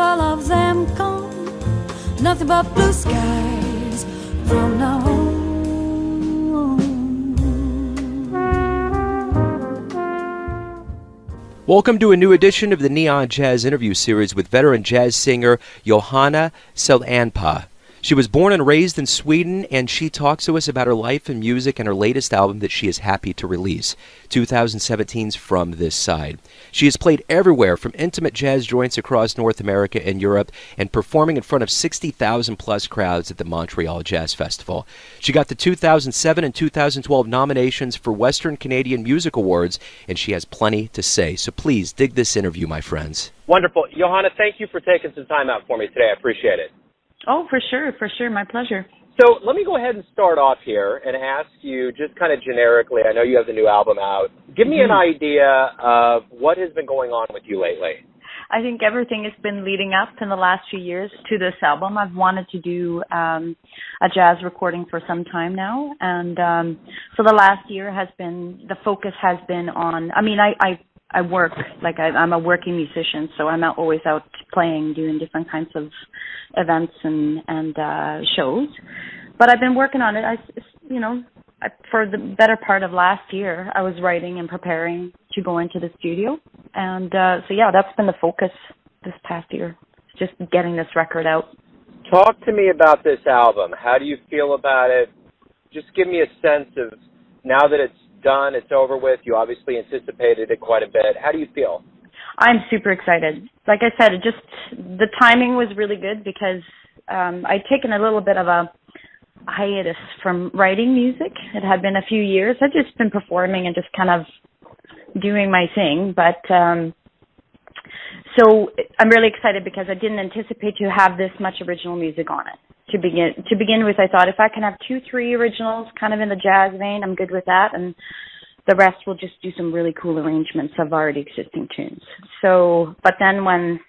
all of them gone, nothing but blue skies from now on. Welcome to a new edition of the Neon Jazz interview series with veteran jazz singer Johanna Sillanpaa. She was born and raised in Sweden, and she talks to us about her life and music and her latest album that she is happy to release, 2017's From This Side. She has played everywhere from intimate jazz joints across North America and Europe and performing in front of 60,000-plus crowds at the Montreal Jazz Festival. She got the 2007 and 2012 nominations for Western Canadian Music Awards, and she has plenty to say. So please dig this interview, my friends. Wonderful. Johanna, thank you for taking some time out for me today. I appreciate it. Oh, for sure. My pleasure. So let me go ahead and start off here and ask you just kind of generically, I know you have the new album out. Give me an idea of what has been going on with you lately. I think everything has been leading up in the last few years to this album. I've wanted to do a jazz recording for some time now. And so the last year the focus has been on, I work, I'm a working musician, so I'm always out playing, doing different kinds of events and shows. But I've been working on it. For the better part of last year, I was writing and preparing to go into the studio. And that's been the focus this past year, just getting this record out. Talk to me about this album. How do you feel about it? Just give me a sense of, now that it's done, it's over with, you obviously anticipated it quite a bit. How do you feel? I'm super excited. Like I said, the timing was really good because I'd taken a little bit of a hiatus from writing music. It had been a few years. I'd just been performing and just kind of doing my thing. But so I'm really excited because I didn't anticipate to have this much original music on it. To begin with, I thought if I can have 2-3 originals kind of in the jazz vein, I'm good with that. And the rest will just do some really cool arrangements of already existing tunes. So, but then when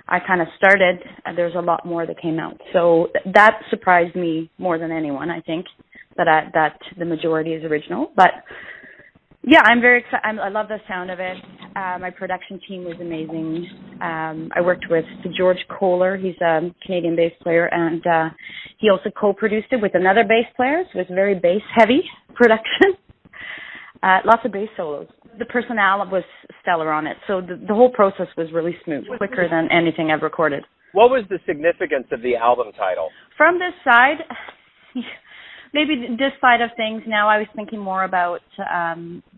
I kind of started, there's a lot more that came out. So that surprised me more than anyone, I think, that the majority is original. But yeah, I'm very excited. I love the sound of it. My production team was amazing. I worked with George Kohler. He's a Canadian bass player, and he also co-produced it with another bass player. So it's very bass-heavy production. Lots of bass solos. The personnel was stellar on it. So the whole process was really smooth, quicker than anything I've recorded. What was the significance of the album title? From this side, maybe this side of things now, I was thinking more about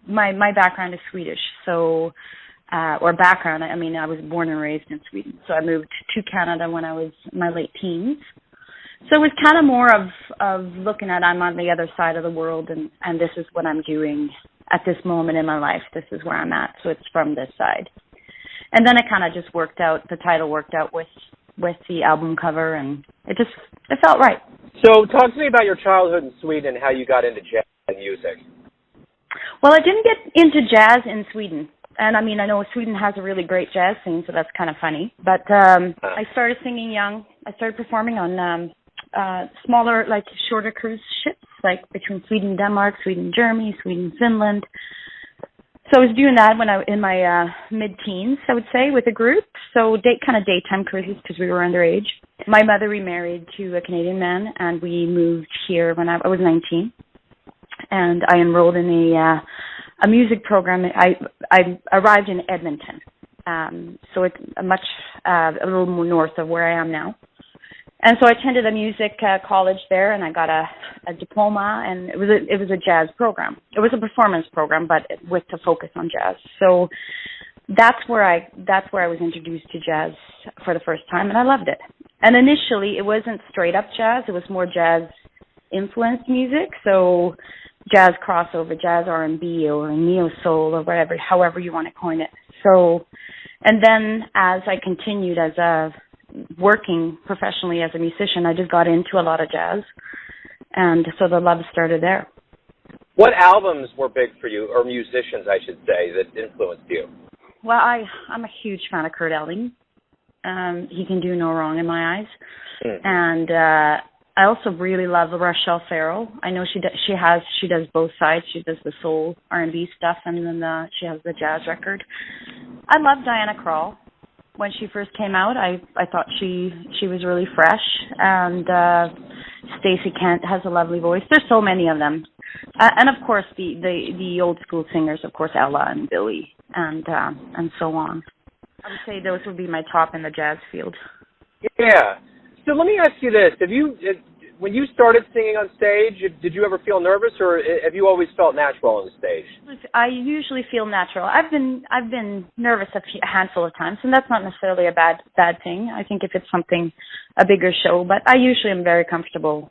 my background is Swedish. So, or background, I was born and raised in Sweden. So I moved to Canada when I was in my late teens. So it was kind of more of looking at I'm on the other side of the world and this is what I'm doing at this moment in my life. This is where I'm at. So it's from this side. And then it kind of just worked out. The title worked out with the album cover, and it felt right. So talk to me about your childhood in Sweden and how you got into jazz and music. Well, I didn't get into jazz in Sweden. And I know Sweden has a really great jazz scene, so that's kind of funny. But I started singing young. I started performing on smaller, shorter cruise ships, between Sweden, Denmark, Sweden, Germany, Sweden, Finland. So I was doing that when I in my mid-teens, I would say, with a group. So kind of daytime cruises because we were underage. My mother remarried to a Canadian man, and we moved here when I was 19. And I enrolled in a music program. I arrived in Edmonton, so it's a little more north of where I am now. And so I attended a music college there, and I got a diploma, and it was a jazz program. It was a performance program, but with the focus on jazz. So that's where I was introduced to jazz for the first time, and I loved it. And initially, it wasn't straight up jazz; it was more jazz influenced music. So jazz crossover, jazz R&B, or neo soul, or whatever, however you want to coin it. So, and then as I continued working professionally as a musician, I just got into a lot of jazz, and so the love started there. What albums were big for you, or musicians, I should say, that influenced you? Well, I'm a huge fan of Kurt Elling. He can do no wrong in my eyes. And I also really love Rochelle Farrell. I know she does both sides. She does the soul R&B stuff, and then she has the jazz record. I love Diana Krall. when she first came out. I thought she was really fresh, and Stacey Kent has a lovely voice. There's so many of them, and of course the old school singers, of course Ella and Billy, and so on. I would say those would be my top in the jazz field. Yeah. So let me ask you this: when you started singing on stage, did you ever feel nervous, or have you always felt natural on the stage? I usually feel natural. I've been nervous a handful of times, and that's not necessarily a bad thing. I think if it's a bigger show, but I usually am very comfortable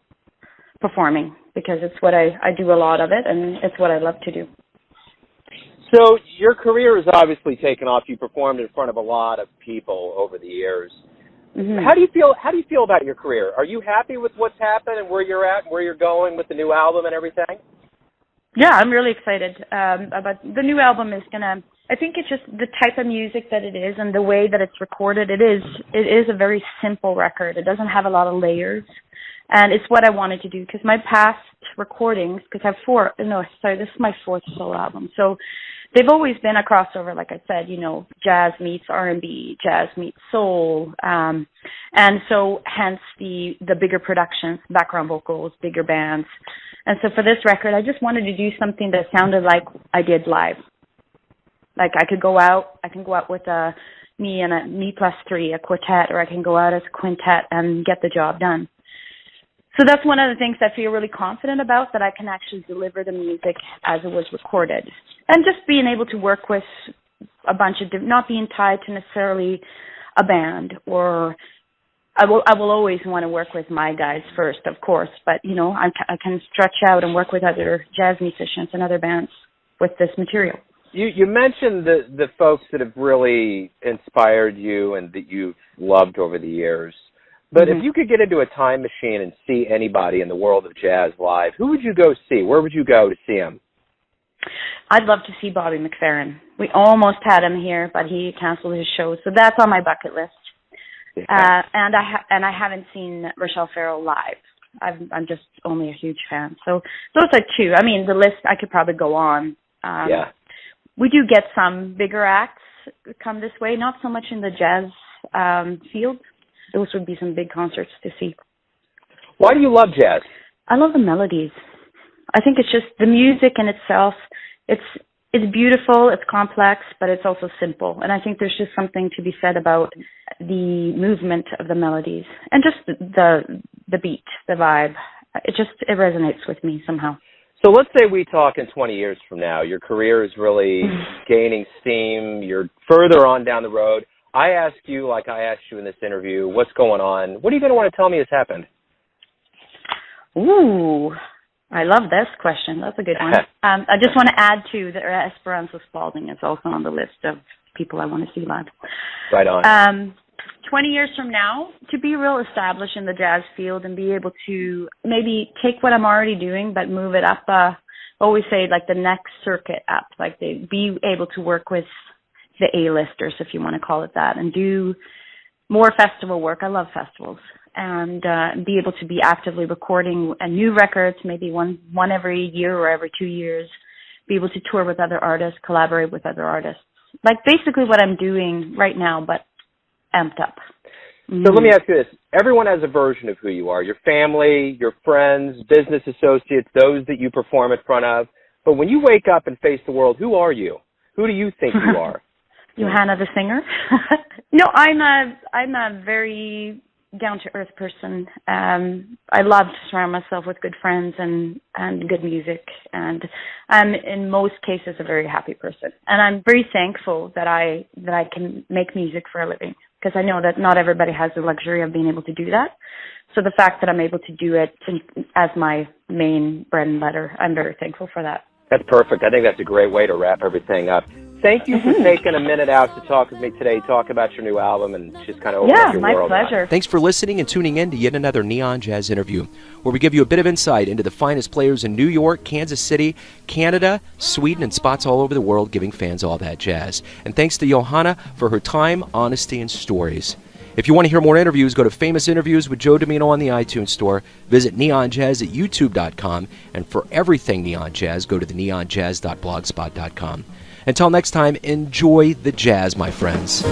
performing because it's what I do a lot of it, and it's what I love to do. So your career has obviously taken off. You performed in front of a lot of people over the years. Mm-hmm. How do you feel about your career? Are you happy with what's happened and where you're at and where you're going with the new album and everything? Yeah, I'm really excited about the new album. I think it's just the type of music that it is and the way that it's recorded. It is a very simple record. It doesn't have a lot of layers, and it's what I wanted to do because my past recordings, because I have this is my fourth solo album, so they've always been a crossover, like I said, jazz meets R&B, jazz meets soul, and so hence the bigger productions, background vocals, bigger bands. And so for this record, I just wanted to do something that sounded like I did live. Like I can go out with me and me plus three, a quartet, or I can go out as a quintet and get the job done. So that's one of the things I feel really confident about, that I can actually deliver the music as it was recorded. And just being able to work with a bunch of, not being tied to necessarily a band, or I will always want to work with my guys first, of course, but, I can stretch out and work with other jazz musicians and other bands with this material. You mentioned the folks that have really inspired you and that you've loved over the years. But if you could get into a time machine and see anybody in the world of jazz live, who would you go see? Where would you go to see him? I'd love to see Bobby McFerrin. We almost had him here, but he canceled his show, so that's on my bucket list. Yeah. And I haven't seen Rochelle Farrell live. I'm just only a huge fan. So those are two. I mean, the list, I could probably go on. Yeah. We do get some bigger acts come this way, not so much in the jazz field. Those would be some big concerts to see. Why do you love jazz? I love the melodies. I think it's just the music in itself. It's beautiful, it's complex, but it's also simple. And I think there's just something to be said about the movement of the melodies and just the beat, the vibe. It resonates with me somehow. So let's say we talk in 20 years from now. Your career is really gaining steam. You're further on down the road. I ask you, like I asked you in this interview, what's going on? What are you going to want to tell me has happened? Ooh, I love this question. That's a good one. I just want to add, too, that Esperanza Spalding is also on the list of people I want to see live. Right on. 20 years from now, to be real established in the jazz field and be able to maybe take what I'm already doing but move it up, always say like the next circuit up, like be able to work with the A-listers, if you want to call it that, and do more festival work. I love festivals. And be able to be actively recording new records, maybe one every year or every 2 years, be able to tour with other artists, collaborate with other artists. Like basically what I'm doing right now, but amped up. Mm-hmm. So let me ask you this. Everyone has a version of who you are, your family, your friends, business associates, those that you perform in front of. But when you wake up and face the world, who are you? Who do you think you are? Johanna the singer? No, I'm a very down-to-earth person. I love to surround myself with good friends and good music, and I'm in most cases a very happy person. And I'm very thankful that I can make music for a living, because I know that not everybody has the luxury of being able to do that. So the fact that I'm able to do it as my main bread and butter, I'm very thankful for that. That's perfect. I think that's a great way to wrap everything up. Thank you for taking a minute out to talk with me today, talk about your new album, and just kind of open up your world. Yeah, my pleasure. Thanks for listening and tuning in to yet another Neon Jazz interview, where we give you a bit of insight into the finest players in New York, Kansas City, Canada, Sweden, and spots all over the world, giving fans all that jazz. And thanks to Johanna for her time, honesty, and stories. If you want to hear more interviews, go to Famous Interviews with Joe Domino on the iTunes Store. Visit neonjazz at youtube.com. And for everything Neon Jazz, go to the neonjazz.blogspot.com. Until next time, enjoy the jazz, my friends.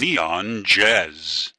Neon Jazz.